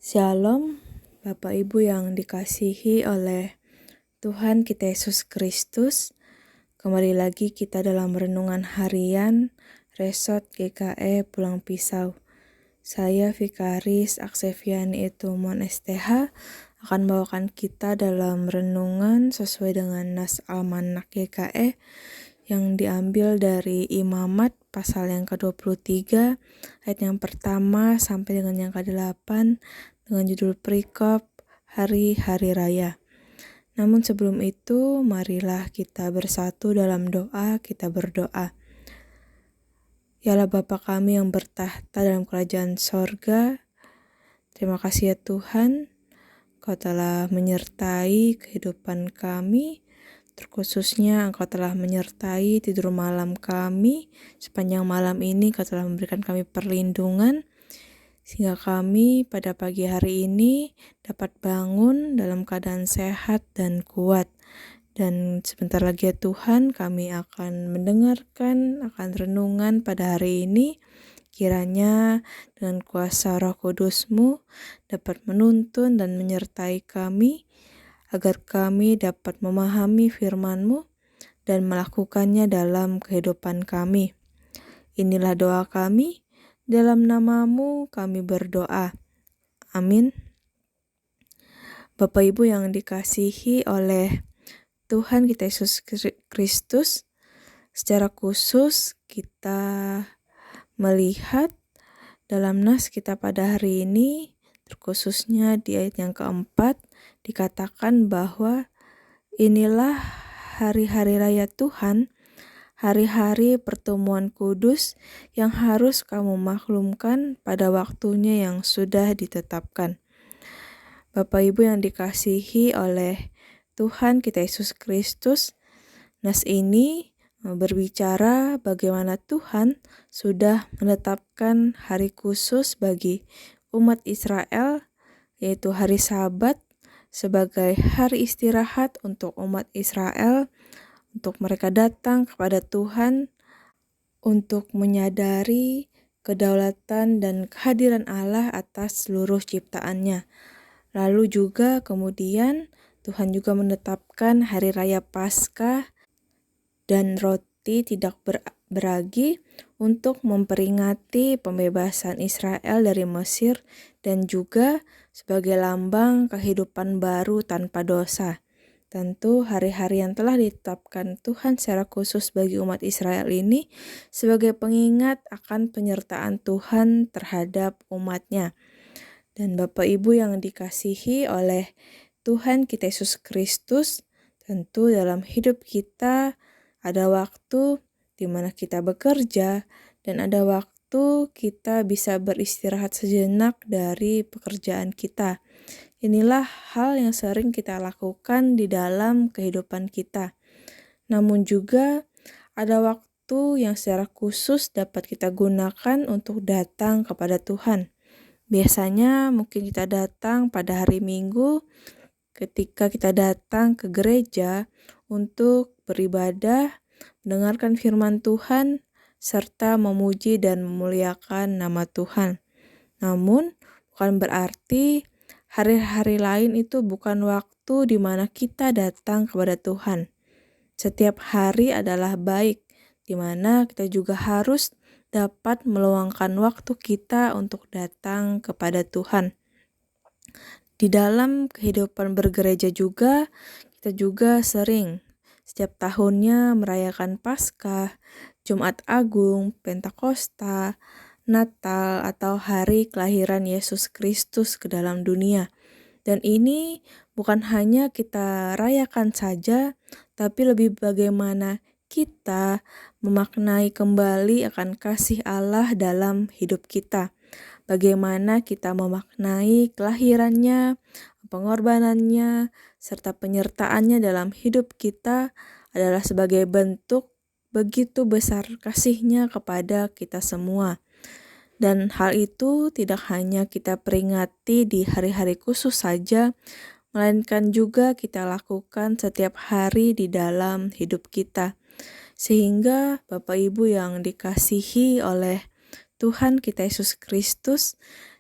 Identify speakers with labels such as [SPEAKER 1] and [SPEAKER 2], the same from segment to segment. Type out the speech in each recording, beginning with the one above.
[SPEAKER 1] Shalom, Bapak Ibu yang dikasihi oleh Tuhan kita Yesus Kristus. Kembali lagi kita dalam renungan harian Resort GKE Pulang Pisau. Saya Vikaris Akseviani Etumon STH akan bawakan kita dalam renungan sesuai dengan Nas Almanak GKE yang diambil dari Imamat pasal yang ke-23 ayat yang pertama sampai dengan yang ke-8 dengan judul perikop Hari-Hari Raya. Namun sebelum itu, marilah kita bersatu dalam doa, kita berdoa. Yalah Bapa kami yang bertahta dalam kerajaan sorga, terima kasih ya Tuhan, Kau telah menyertai kehidupan kami, terkhususnya Engkau telah menyertai tidur malam kami. Sepanjang malam ini Kau telah memberikan kami perlindungan, sehingga kami pada pagi hari ini dapat bangun dalam keadaan sehat dan kuat. Dan sebentar lagi ya Tuhan, kami akan mendengarkan akan renungan pada hari ini. Kiranya dengan kuasa Roh Kudus-Mu dapat menuntun dan menyertai kami, agar kami dapat memahami firman-Mu dan melakukannya dalam kehidupan kami. Inilah doa kami, dalam nama-Mu kami berdoa. Amin. Bapak Ibu yang dikasihi oleh Tuhan kita Yesus Kristus, secara khusus kita melihat dalam nas kita pada hari ini, terkhususnya di ayat yang keempat, dikatakan bahwa inilah hari-hari raya Tuhan, hari-hari pertemuan kudus yang harus kamu maklumkan pada waktunya yang sudah ditetapkan. Bapak Ibu yang dikasihi oleh Tuhan kita Yesus Kristus, nas ini berbicara bagaimana Tuhan sudah menetapkan hari khusus bagi umat Israel, yaitu hari Sabat, sebagai hari istirahat untuk umat Israel, untuk mereka datang kepada Tuhan, untuk menyadari kedaulatan dan kehadiran Allah atas seluruh ciptaannya. Lalu juga kemudian Tuhan juga menetapkan hari raya Paskah dan roti tidak beragi untuk memperingati pembebasan Israel dari Mesir dan juga sebagai lambang kehidupan baru tanpa dosa. Tentu hari-hari yang telah ditetapkan Tuhan secara khusus bagi umat Israel ini sebagai pengingat akan penyertaan Tuhan terhadap umatnya. Dan Bapak Ibu yang dikasihi oleh Tuhan kita Yesus Kristus, tentu dalam hidup kita ada waktu di mana kita bekerja dan ada waktu kita bisa beristirahat sejenak dari pekerjaan kita. Inilah hal yang sering kita lakukan di dalam kehidupan kita. Namun juga ada waktu yang secara khusus dapat kita gunakan untuk datang kepada Tuhan. Biasanya mungkin kita datang pada hari Minggu ketika kita datang ke gereja untuk beribadah, mendengarkan firman Tuhan, serta memuji dan memuliakan nama Tuhan. Namun, bukan berarti hari-hari lain itu bukan waktu di mana kita datang kepada Tuhan. Setiap hari adalah baik, di mana kita juga harus dapat meluangkan waktu kita untuk datang kepada Tuhan. Di dalam kehidupan bergereja juga, kita juga sering setiap tahunnya merayakan Paskah, Jumat Agung, Pentakosta, Natal, atau hari kelahiran Yesus Kristus ke dalam dunia. Dan ini bukan hanya kita rayakan saja, tapi lebih bagaimana kita memaknai kembali akan kasih Allah dalam hidup kita. Bagaimana kita memaknai kelahirannya, pengorbanannya, serta penyertaannya dalam hidup kita adalah sebagai bentuk begitu besar kasih-Nya kepada kita semua. Dan hal itu tidak hanya kita peringati di hari-hari khusus saja, melainkan juga kita lakukan setiap hari di dalam hidup kita. Sehingga Bapak Ibu yang dikasihi oleh Tuhan kita Yesus Kristus,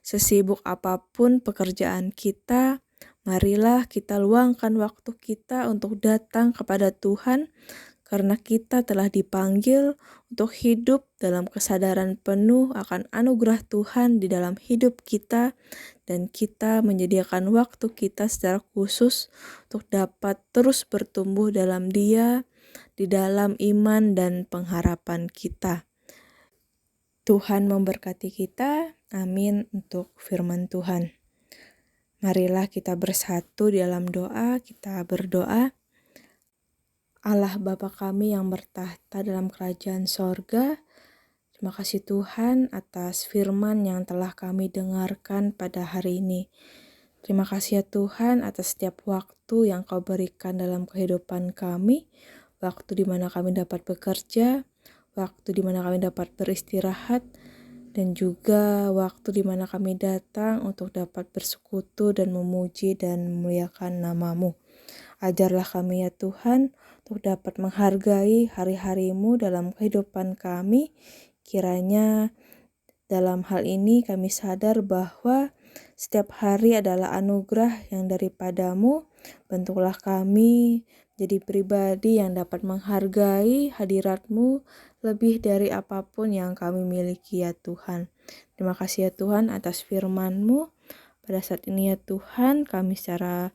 [SPEAKER 1] Sesibuk apapun pekerjaan kita, marilah kita luangkan waktu kita untuk datang kepada Tuhan, karena kita telah dipanggil untuk hidup dalam kesadaran penuh akan anugerah Tuhan di dalam hidup kita, dan kita menyediakan waktu kita secara khusus untuk dapat terus bertumbuh dalam Dia, di dalam iman dan pengharapan kita. Tuhan memberkati kita. Amin untuk firman Tuhan. Marilah kita bersatu di dalam doa. Kita berdoa. Allah Bapa kami yang bertahta dalam kerajaan sorga, terima kasih Tuhan atas firman yang telah kami dengarkan pada hari ini. Terima kasih ya Tuhan atas setiap waktu yang Kau berikan dalam kehidupan kami, waktu di mana kami dapat bekerja, waktu di mana kami dapat beristirahat, dan juga waktu di mana kami datang untuk dapat bersekutu dan memuji dan memuliakan nama-Mu. Ajarlah kami ya Tuhan untuk dapat menghargai hari-hari-Mu dalam kehidupan kami. Kiranya dalam hal ini kami sadar bahwa setiap hari adalah anugerah yang daripada-Mu. Bentuklah kami jadi pribadi yang dapat menghargai hadirat-Mu lebih dari apapun yang kami miliki ya Tuhan. Terima kasih ya Tuhan atas firman-Mu. Pada saat ini ya Tuhan, kami secara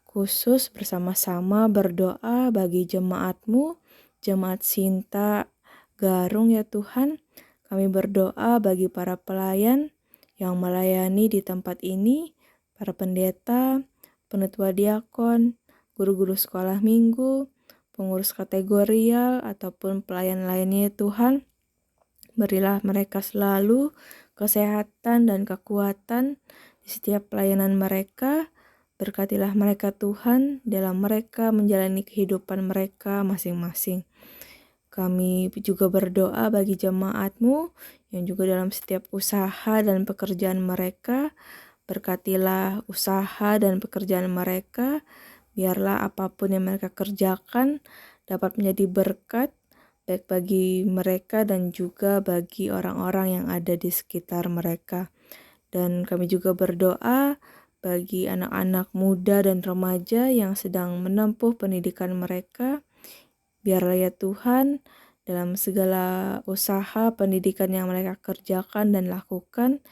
[SPEAKER 1] khusus bersama-sama berdoa bagi jemaat-Mu, Jemaat Sinta Garung ya Tuhan. Kami berdoa bagi para pelayan yang melayani di tempat ini, para pendeta, penutua diakon, guru-guru sekolah minggu, pengurus kategorial, ataupun pelayan lainnya ya Tuhan. Berilah mereka selalu kesehatan dan kekuatan di setiap pelayanan mereka. Berkatilah mereka Tuhan dalam mereka menjalani kehidupan mereka masing-masing. Kami juga berdoa bagi jemaat-Mu yang juga dalam setiap usaha dan pekerjaan mereka. Berkatilah usaha dan pekerjaan mereka. Biarlah apapun yang mereka kerjakan dapat menjadi berkat, baik bagi mereka dan juga bagi orang-orang yang ada di sekitar mereka. Dan kami juga berdoa bagi anak-anak muda dan remaja yang sedang menempuh pendidikan mereka. Biarlah ya Tuhan, dalam segala usaha pendidikan yang mereka kerjakan dan lakukan,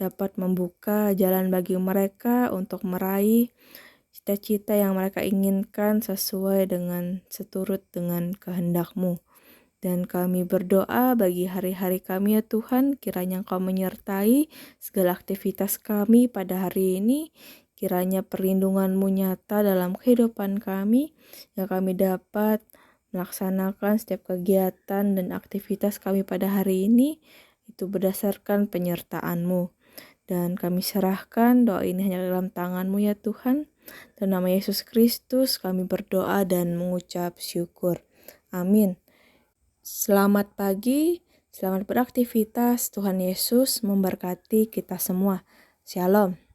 [SPEAKER 1] dapat membuka jalan bagi mereka untuk meraih cita-cita yang mereka inginkan sesuai dengan seturut dengan kehendak-Mu. Dan kami berdoa bagi hari-hari kami ya Tuhan, kiranya Engkau menyertai segala aktivitas kami pada hari ini. Kiranya perlindungan-Mu nyata dalam kehidupan kami, yang kami dapat melaksanakan setiap kegiatan dan aktivitas kami pada hari ini, itu berdasarkan penyertaan-Mu. Dan kami serahkan doa ini hanya dalam tangan-Mu ya Tuhan. Dalam nama Yesus Kristus kami berdoa dan mengucap syukur. Amin. Selamat pagi, selamat beraktivitas. Tuhan Yesus memberkati kita semua. Shalom.